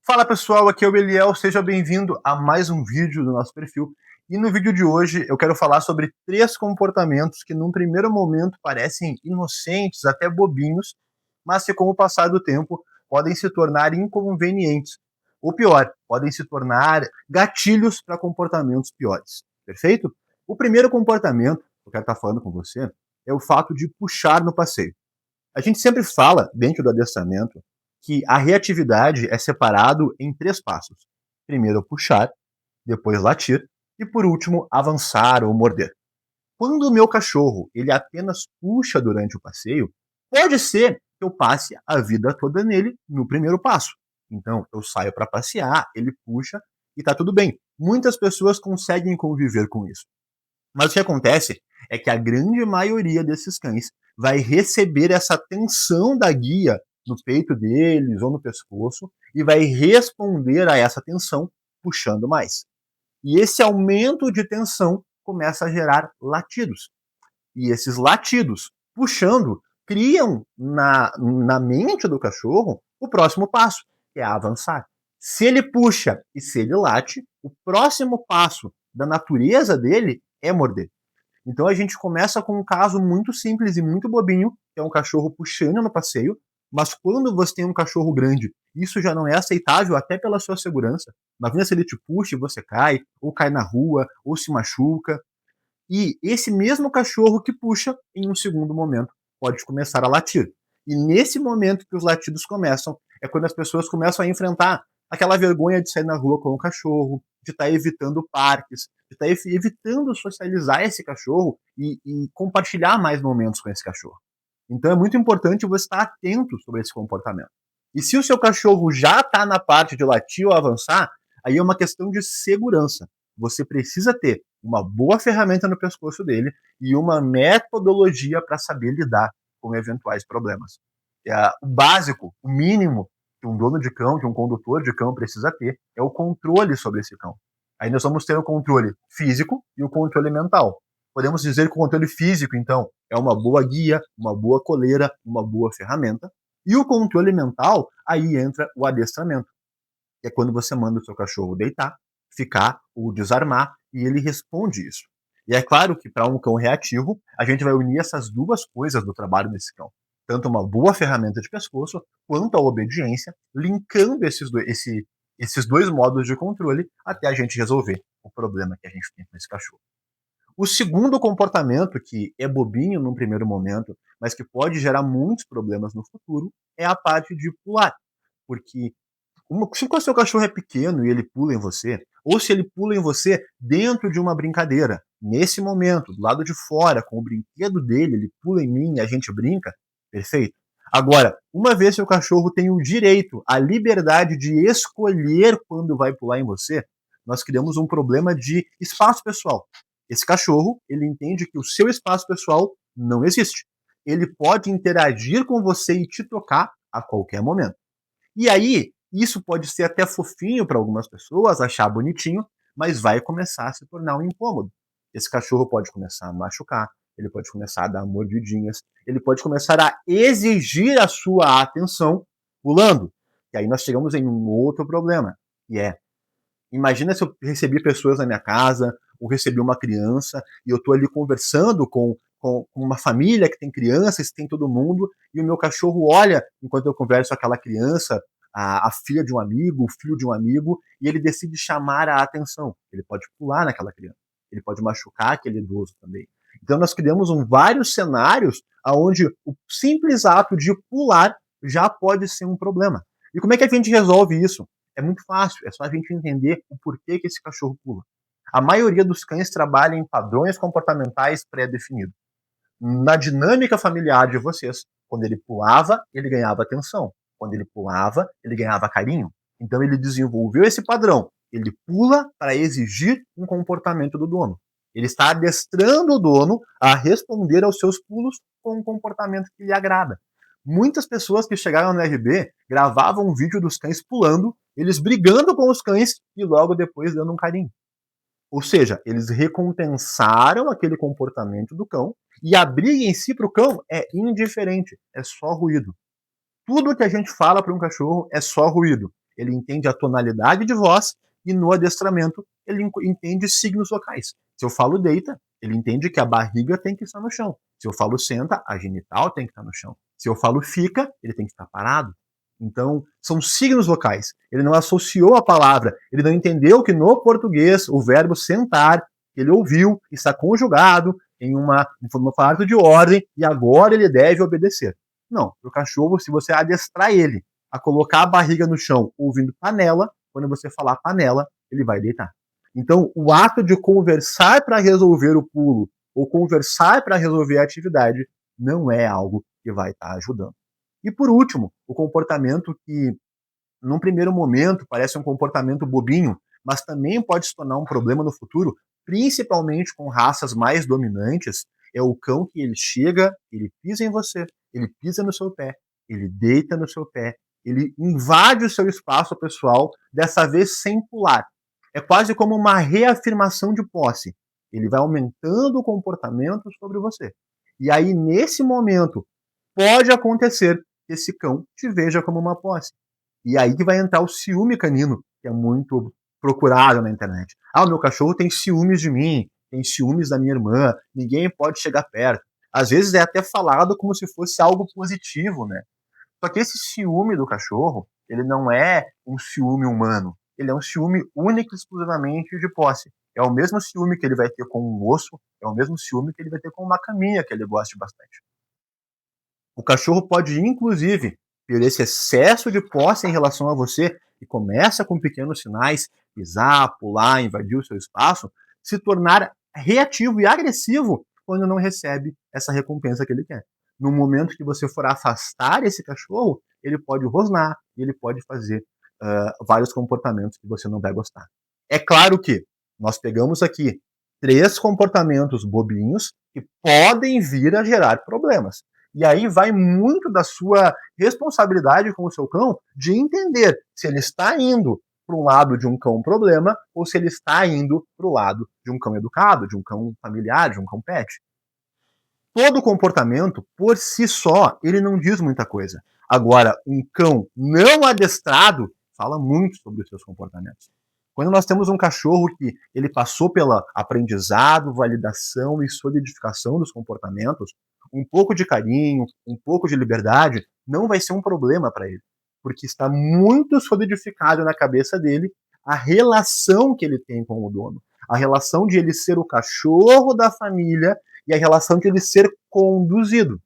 Fala pessoal, aqui é o Eliel, seja bem-vindo a mais um vídeo do nosso perfil. E no vídeo de hoje eu quero falar sobre 3 comportamentos que num primeiro momento parecem inocentes, até bobinhos, mas que com o passar do tempo podem se tornar inconvenientes. Ou pior, podem se tornar gatilhos para comportamentos piores. Perfeito? O primeiro comportamento que eu quero estar falando com você é o fato de puxar no passeio. A gente sempre fala, dentro do adestramento, que a reatividade é separado em 3 passos. Primeiro puxar, depois latir e por último avançar ou morder. Quando o meu cachorro ele apenas puxa durante o passeio, pode ser que eu passe a vida toda nele no primeiro passo. Então eu saio para passear, ele puxa e tá tudo bem. Muitas pessoas conseguem conviver com isso. Mas o que acontece é que a grande maioria desses cães vai receber essa tensão da guia no peito deles ou no pescoço e vai responder a essa tensão puxando mais. E esse aumento de tensão começa a gerar latidos. E esses latidos, puxando, criam na mente do cachorro o próximo passo, que é avançar. Se ele puxa e se ele late, o próximo passo da natureza dele é morder. Então a gente começa com um caso muito simples e muito bobinho, que é um cachorro puxando no passeio, mas quando você tem um cachorro grande, isso já não é aceitável até pela sua segurança. Imagina se ele te puxa e você cai, ou cai na rua, ou se machuca. E esse mesmo cachorro que puxa, em um segundo momento, pode começar a latir. E nesse momento que os latidos começam, é quando as pessoas começam a enfrentar aquela vergonha de sair na rua com o cachorro, de estar evitando parques, de estar evitando socializar esse cachorro e compartilhar mais momentos com esse cachorro. Então é muito importante você estar atento sobre esse comportamento. E se o seu cachorro já está na parte de latir ou avançar, aí é uma questão de segurança. Você precisa ter uma boa ferramenta no pescoço dele e uma metodologia para saber lidar com eventuais problemas. O básico, o mínimo que um dono de cão, que um condutor de cão precisa ter é o controle sobre esse cão. Aí nós vamos ter o controle físico e o controle mental. Podemos dizer que o controle físico, então, é uma boa guia, uma boa coleira, uma boa ferramenta. E o controle mental, aí entra o adestramento, que é quando você manda o seu cachorro deitar, ficar ou desarmar, e ele responde isso. E é claro que para um cão reativo, a gente vai unir essas duas coisas do trabalho desse cão. Tanto uma boa ferramenta de pescoço, quanto a obediência, linkando esses dois modos de controle até a gente resolver o problema que a gente tem com esse cachorro. O segundo comportamento, que é bobinho num primeiro momento, mas que pode gerar muitos problemas no futuro, é a parte de pular. Porque se o seu cachorro é pequeno e ele pula em você, ou se ele pula em você dentro de uma brincadeira, nesse momento, do lado de fora, com o brinquedo dele, ele pula em mim e a gente brinca, perfeito. Agora, uma vez que o cachorro tem o direito, a liberdade de escolher quando vai pular em você, nós criamos um problema de espaço pessoal. Esse cachorro, ele entende que o seu espaço pessoal não existe. Ele pode interagir com você e te tocar a qualquer momento. E aí, isso pode ser até fofinho para algumas pessoas, achar bonitinho, mas vai começar a se tornar um incômodo. Esse cachorro pode começar a machucar, ele pode começar a dar mordidinhas, ele pode começar a exigir a sua atenção pulando. E aí nós chegamos em um outro problema, que é, imagina se eu recebi pessoas na minha casa, ou recebi uma criança, e eu estou ali conversando com uma família que tem crianças, tem todo mundo, e o meu cachorro olha, enquanto eu converso com aquela criança, a filha de um amigo, o filho de um amigo, e ele decide chamar a atenção. Ele pode pular naquela criança, ele pode machucar aquele idoso também. Então nós criamos vários cenários onde o simples ato de pular já pode ser um problema. E como é que a gente resolve isso? É muito fácil, é só a gente entender o porquê que esse cachorro pula. A maioria dos cães trabalha em padrões comportamentais pré-definidos. Na dinâmica familiar de vocês, quando ele pulava, ele ganhava atenção. Quando ele pulava, ele ganhava carinho. Então ele desenvolveu esse padrão. Ele pula para exigir um comportamento do dono. Ele está adestrando o dono a responder aos seus pulos com um comportamento que lhe agrada. Muitas pessoas que chegaram no RB gravavam um vídeo dos cães pulando, eles brigando com os cães e logo depois dando um carinho. Ou seja, eles recompensaram aquele comportamento do cão e a briga em si para o cão é indiferente, é só ruído. Tudo que a gente fala para um cachorro é só ruído. ele entende a tonalidade de voz e no adestramento ele entende signos vocais. Se eu falo deita, ele entende que a barriga tem que estar no chão. Se eu falo senta, a genital tem que estar no chão. Se eu falo fica, ele tem que estar parado. Então, são signos vocais. Ele não associou a palavra, ele não entendeu que no português o verbo sentar, ele ouviu, está conjugado em uma palavra de ordem e agora ele deve obedecer. Não, para o cachorro, se você adestrar ele a colocar a barriga no chão ouvindo panela, quando você falar panela, ele vai deitar. Então, o ato de conversar para resolver o pulo ou conversar para resolver a atividade não é algo que vai estar ajudando. E por último, o comportamento que, num primeiro momento, parece um comportamento bobinho, mas também pode se tornar um problema no futuro, principalmente com raças mais dominantes, é o cão que ele chega, ele pisa em você, ele pisa no seu pé, ele deita no seu pé, ele invade o seu espaço pessoal, dessa vez sem pular. É quase como uma reafirmação de posse. Ele vai aumentando o comportamento sobre você. E aí, nesse momento, pode acontecer que esse cão te veja como uma posse. E aí que vai entrar o ciúme canino, que é muito procurado na internet. Ah, o meu cachorro tem ciúmes de mim, tem ciúmes da minha irmã, ninguém pode chegar perto. Às vezes é até falado como se fosse algo positivo, né? Só que esse ciúme do cachorro, ele não é um ciúme humano. Ele é um ciúme único e exclusivamente de posse. É o mesmo ciúme que ele vai ter com um osso, é o mesmo ciúme que ele vai ter com uma caminha que ele gosta bastante. O cachorro pode, inclusive, ter esse excesso de posse em relação a você, e começa com pequenos sinais, pisar, pular, invadir o seu espaço, se tornar reativo e agressivo quando não recebe essa recompensa que ele quer. No momento que você for afastar esse cachorro, ele pode rosnar e ele pode fazer vários comportamentos que você não vai gostar. É claro que nós pegamos aqui 3 comportamentos bobinhos que podem vir a gerar problemas. E aí vai muito da sua responsabilidade com o seu cão de entender se ele está indo para um lado de um cão problema ou se ele está indo para o lado de um cão educado, de um cão familiar, de um cão pet. Todo comportamento, por si só, ele não diz muita coisa. Agora, um cão não adestrado fala muito sobre os seus comportamentos. Quando nós temos um cachorro que ele passou pela aprendizado, validação e solidificação dos comportamentos, um pouco de carinho, um pouco de liberdade, não vai ser um problema para ele, porque está muito solidificado na cabeça dele a relação que ele tem com o dono, a relação de ele ser o cachorro da família e a relação de ele ser conduzido.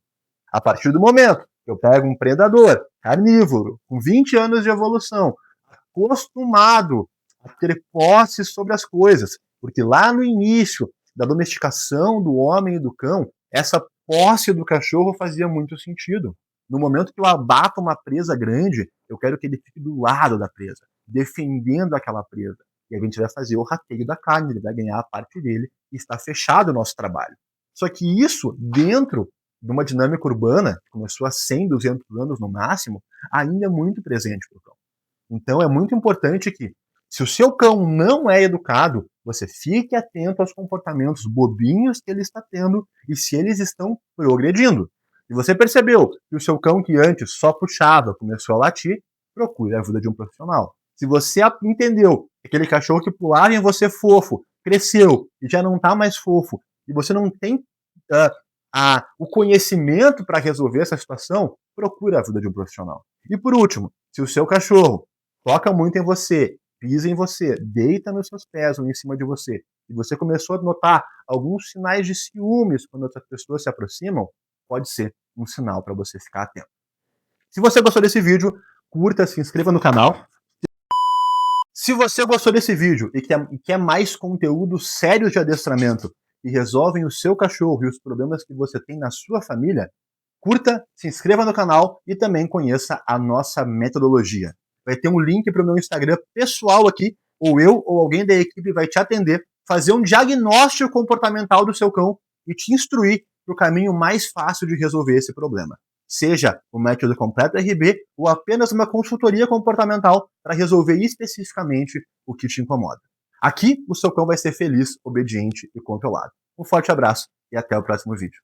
A partir do momento que eu pego um predador carnívoro, com 20 anos de evolução, acostumado a ter posse sobre as coisas, porque lá no início da domesticação do homem e do cão, essa posse do cachorro fazia muito sentido. No momento que eu abato uma presa grande, eu quero que ele fique do lado da presa, defendendo aquela presa. E a gente vai fazer o rateio da carne, ele vai ganhar a parte dele e está fechado o nosso trabalho. Só que isso, dentro de uma dinâmica urbana, que começou há 100, 200 anos no máximo, ainda é muito presente para o cão. Então é muito importante que, se o seu cão não é educado, você fique atento aos comportamentos bobinhos que ele está tendo e se eles estão progredindo. Se você percebeu que o seu cão que antes só puxava começou a latir, procure a ajuda de um profissional. Se você entendeu que aquele cachorro que pulava em você fofo cresceu e já não está mais fofo e você não tem o conhecimento para resolver essa situação, procure a ajuda de um profissional. E por último, se o seu cachorro toca muito em você, pisa em você, deita nos seus pés ou em cima de você, e você começou a notar alguns sinais de ciúmes quando outras pessoas se aproximam, pode ser um sinal para você ficar atento. Se você gostou desse vídeo, curta, se inscreva no canal. Se você gostou desse vídeo e quer mais conteúdo sério de adestramento que resolvem o seu cachorro e os problemas que você tem na sua família, curta, se inscreva no canal e também conheça a nossa metodologia. Vai ter um link para o meu Instagram pessoal aqui, ou eu ou alguém da equipe vai te atender, fazer um diagnóstico comportamental do seu cão e te instruir para o caminho mais fácil de resolver esse problema. Seja o método completo RB ou apenas uma consultoria comportamental para resolver especificamente o que te incomoda. Aqui, o seu cão vai ser feliz, obediente e controlado. Um forte abraço e até o próximo vídeo.